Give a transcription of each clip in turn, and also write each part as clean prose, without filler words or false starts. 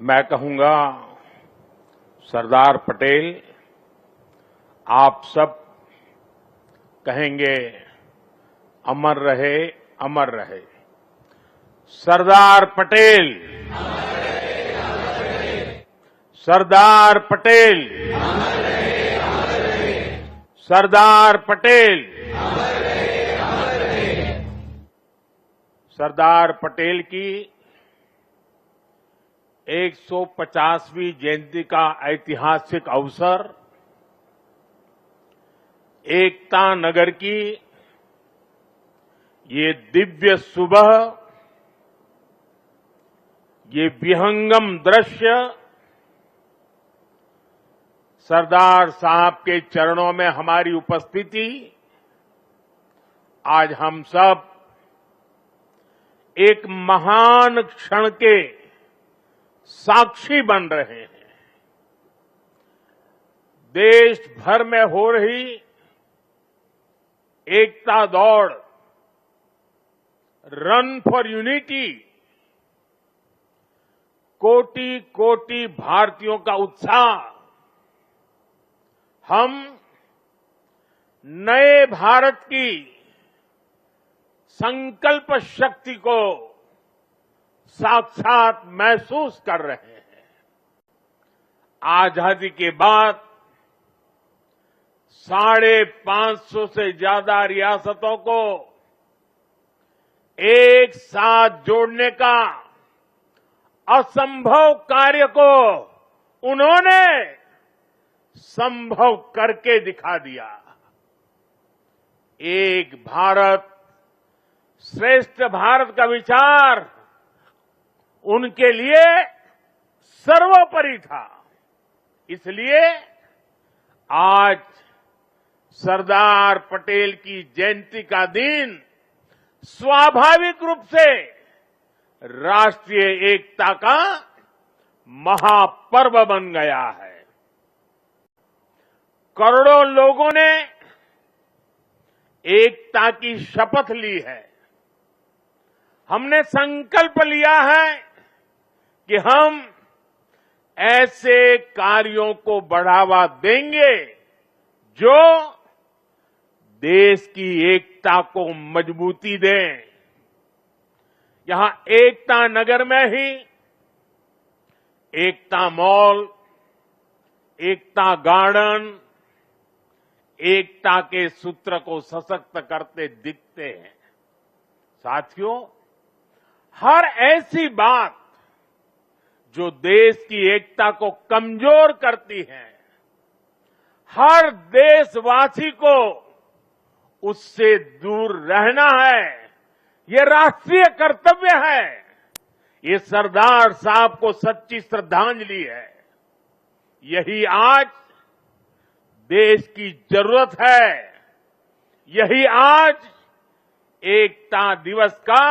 मैं कहूंगा सरदार पटेल, आप सब कहेंगे अमर रहे, अमर रहे। सरदार पटेल, सरदार पटेल, सरदार पटेल। सरदार पटेल की 150वीं जयंती का ऐतिहासिक अवसर एकता नगर की ये दिव्य सुबह, ये विहंगम दृश्य सरदार साहब के चरणों में हमारी उपस्थिति आज हम सब एक महान क्षण के साक्षी बन रहे हैं। देश भर में हो रही एकता दौड़, रन फॉर यूनिटी, कोटि कोटि भारतीयों का उत्साह हम नए भारत की संकल्प शक्ति को साक्षात महसूस कर रहे हैं। आजादी के बाद 550 से ज्यादा रियासतों को एक साथ जोड़ने का असंभव कार्य को उन्होंने संभव करके दिखा दिया। एक भारत श्रेष्ठ भारत का विचार उनके लिए सर्वोपरि था। इसलिए आज सरदार पटेल की जयंती का दिन स्वाभाविक रूप से राष्ट्रीय एकता का महापर्व बन गया है। करोड़ों लोगों ने एकता की शपथ ली है। हमने संकल्प लिया है कि हम ऐसे कार्यों को बढ़ावा देंगे जो देश की एकता को मजबूती दें। यहां एकता नगर में ही एकता मॉल, एकता गार्डन एकता के सूत्र को सशक्त करते दिखते हैं। साथियों, हर ऐसी बात जो देश की एकता को कमजोर करती है, हर देशवासी को उससे दूर रहना है, ये राष्ट्रीय कर्तव्य है। ये सरदार साहब को सच्ची श्रद्धांजलि है। यही आज देश की जरूरत है। यही आज एकता दिवस का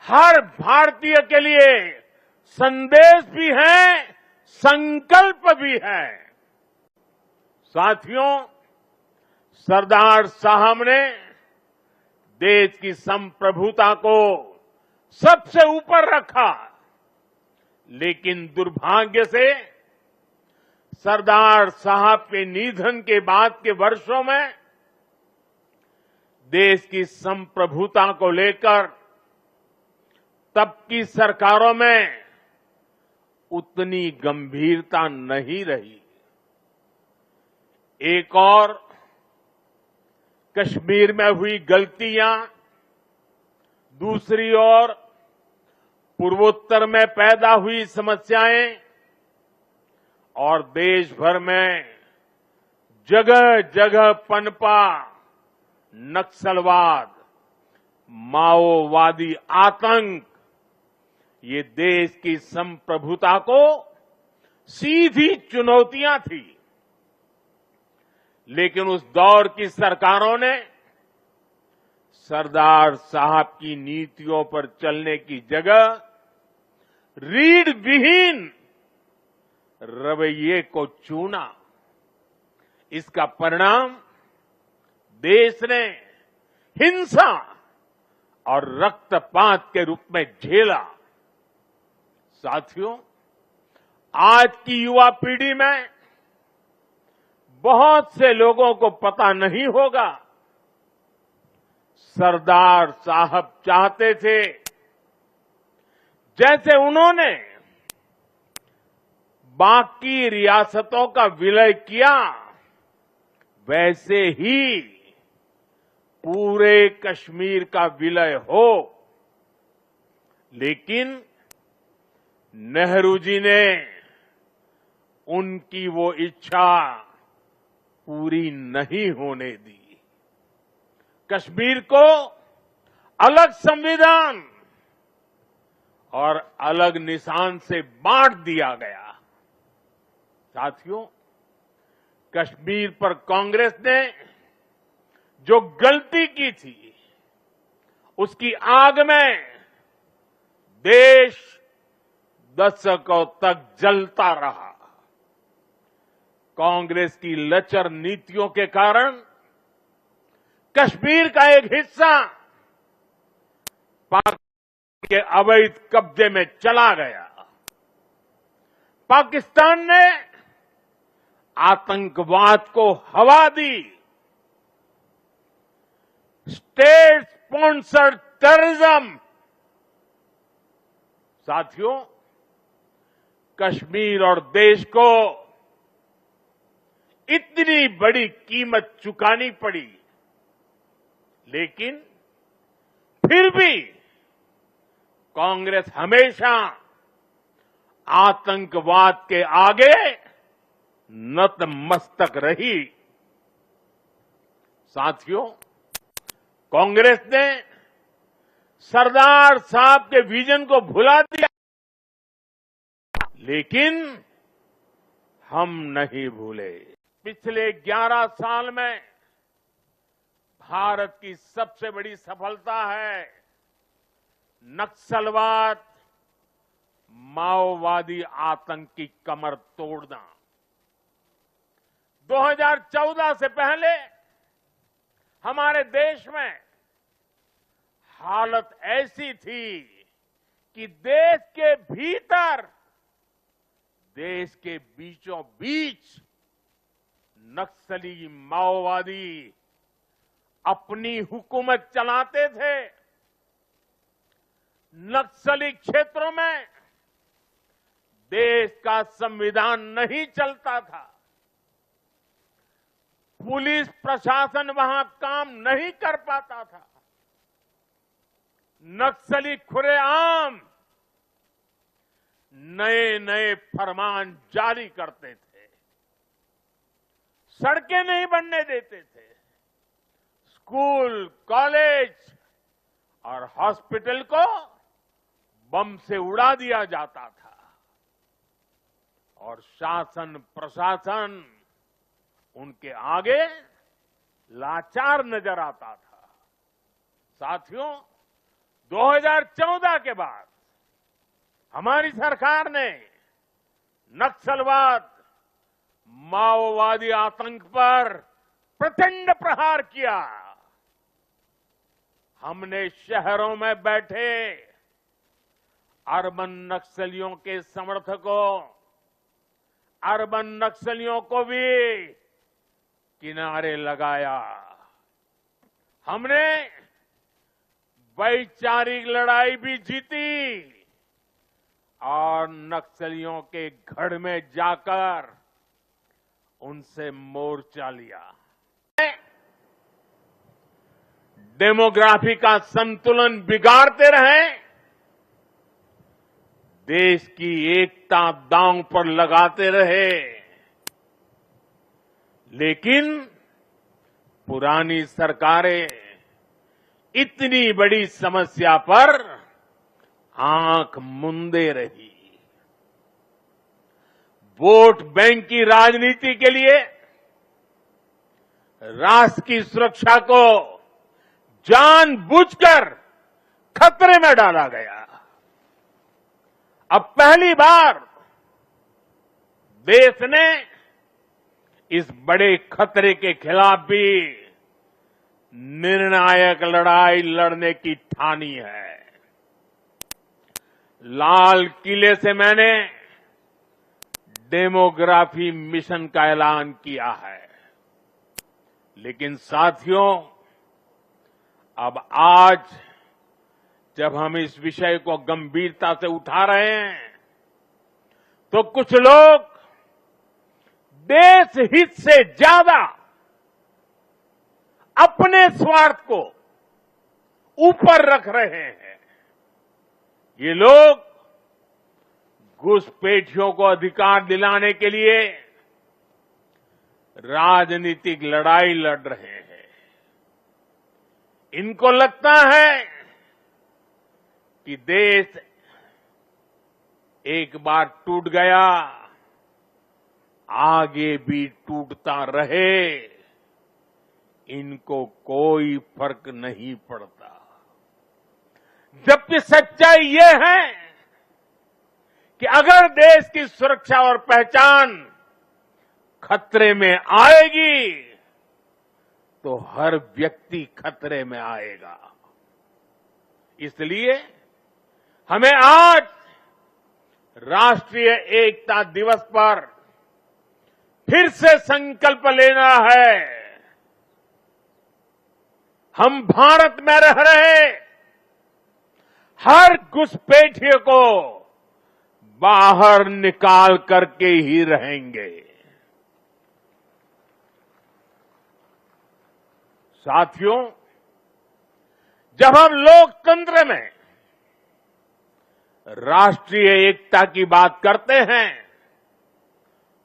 हर भारतीय के लिए संदेश भी है, संकल्प भी है। साथियों, सरदार साहब ने देश की संप्रभुता को सबसे ऊपर रखा, लेकिन दुर्भाग्य से सरदार साहब के निधन के बाद के वर्षों में देश की संप्रभुता को लेकर तब की सरकारों में उतनी गंभीरता नहीं रही। एक और कश्मीर में हुई गलतियां, दूसरी ओर पूर्वोत्तर में पैदा हुई समस्याएं और देश भर में जगह जगह पनपा नक्सलवाद, माओवादी आतंक, ये देश की संप्रभुता को सीधी चुनौतियां थी। लेकिन उस दौर की सरकारों ने सरदार साहब की नीतियों पर चलने की जगह रीढ़ विहीन रवैये को चुना। इसका परिणाम देश ने हिंसा और रक्तपात के रूप में झेला। साथियों, आज की युवा पीढ़ी में बहुत से लोगों को पता नहीं होगा, सरदार साहब चाहते थे जैसे उन्होंने बाकी रियासतों का विलय किया, वैसे ही पूरे कश्मीर का विलय हो। लेकिन नेहरू जी ने उनकी वो इच्छा पूरी नहीं होने दी। कश्मीर को अलग संविधान और अलग निशान से बांट दिया गया। साथियों, कश्मीर पर कांग्रेस ने जो गलती की थी, उसकी आग में देश दशकों तक जलता रहा। कांग्रेस की लचर नीतियों के कारण कश्मीर का एक हिस्सा पाकिस्तान के अवैध कब्जे में चला गया। पाकिस्तान ने आतंकवाद को हवा दी। State sponsored terrorism. साथियों, कश्मीर और देश को इतनी बड़ी कीमत चुकानी पड़ी, लेकिन फिर भी कांग्रेस हमेशा आतंकवाद के आगे नतमस्तक रही। साथियों, कांग्रेस ने सरदार साहब के विजन को भुला दिया, लेकिन हम नहीं भूले। पिछले 11 साल में भारत की सबसे बड़ी सफलता है नक्सलवाद, माओवादी आतंक की कमर तोड़ना। 2014 से पहले हमारे देश में हालत ऐसी थी कि देश के भीतर, देश के बीचों बीच नक्सली माओवादी अपनी हुकूमत चलाते थे। नक्सली क्षेत्रों में देश का संविधान नहीं चलता था। पुलिस प्रशासन वहां काम नहीं कर पाता था। नक्सली खुलेआम नए नए फरमान जारी करते थे, सड़कें नहीं बनने देते थे, स्कूल, कॉलेज और हॉस्पिटल को बम से उड़ा दिया जाता था और शासन प्रशासन उनके आगे लाचार नजर आता था। साथियों, 2014 के बाद हमारी सरकार ने नक्सलवाद, माओवादी आतंक पर प्रचंड प्रहार किया। हमने शहरों में बैठे अर्बन नक्सलियों के समर्थकों, अर्बन नक्सलियों को भी किनारे लगाया। हमने वैचारिक लड़ाई भी जीती और नक्सलियों के गढ़ में जाकर उनसे मोर्चा लिया। डेमोग्राफी का संतुलन बिगाड़ते रहे, देश की एकता दांव पर लगाते रहे, लेकिन पुरानी सरकारें इतनी बड़ी समस्या पर आंख मूंदे रही। वोट बैंक की राजनीति के लिए राष्ट्र की सुरक्षा को जानबूझकर खतरे में डाला गया। अब पहली बार देश ने इस बड़े खतरे के खिलाफ भी निर्णायक लड़ाई लड़ने की ठानी है। लाल किले से मैंने डेमोग्राफी मिशन का ऐलान किया है। लेकिन साथियों, अब आज जब हम इस विषय को गंभीरता से उठा रहे हैं, तो कुछ लोग देश हित से ज्यादा अपने स्वार्थ को ऊपर रख रहे हैं। ये लोग घुसपैठियों को अधिकार दिलाने के लिए राजनीतिक लड़ाई लड़ रहे हैं। इनको लगता है कि देश एक बार टूट गया, आगे भी टूटता रहे, इनको कोई फर्क नहीं पड़ता। जबकि सच्चाई ये है कि अगर देश की सुरक्षा और पहचान खतरे में आएगी, तो हर व्यक्ति खतरे में आएगा। इसलिए हमें आज राष्ट्रीय एकता दिवस पर फिर से संकल्प लेना है। हम भारत में रह रहे हर घुसपैठिए को बाहर निकाल करके ही रहेंगे। साथियों, जब हम लोकतंत्र में राष्ट्रीय एकता की बात करते हैं,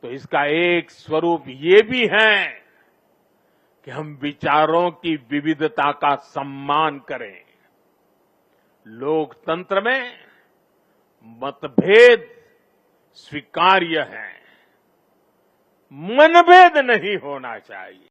तो इसका एक स्वरूप ये भी है कि हम विचारों की विविधता का सम्मान करें। लोकतंत्र में मतभेद स्वीकार्य है, मनभेद नहीं होना चाहिए।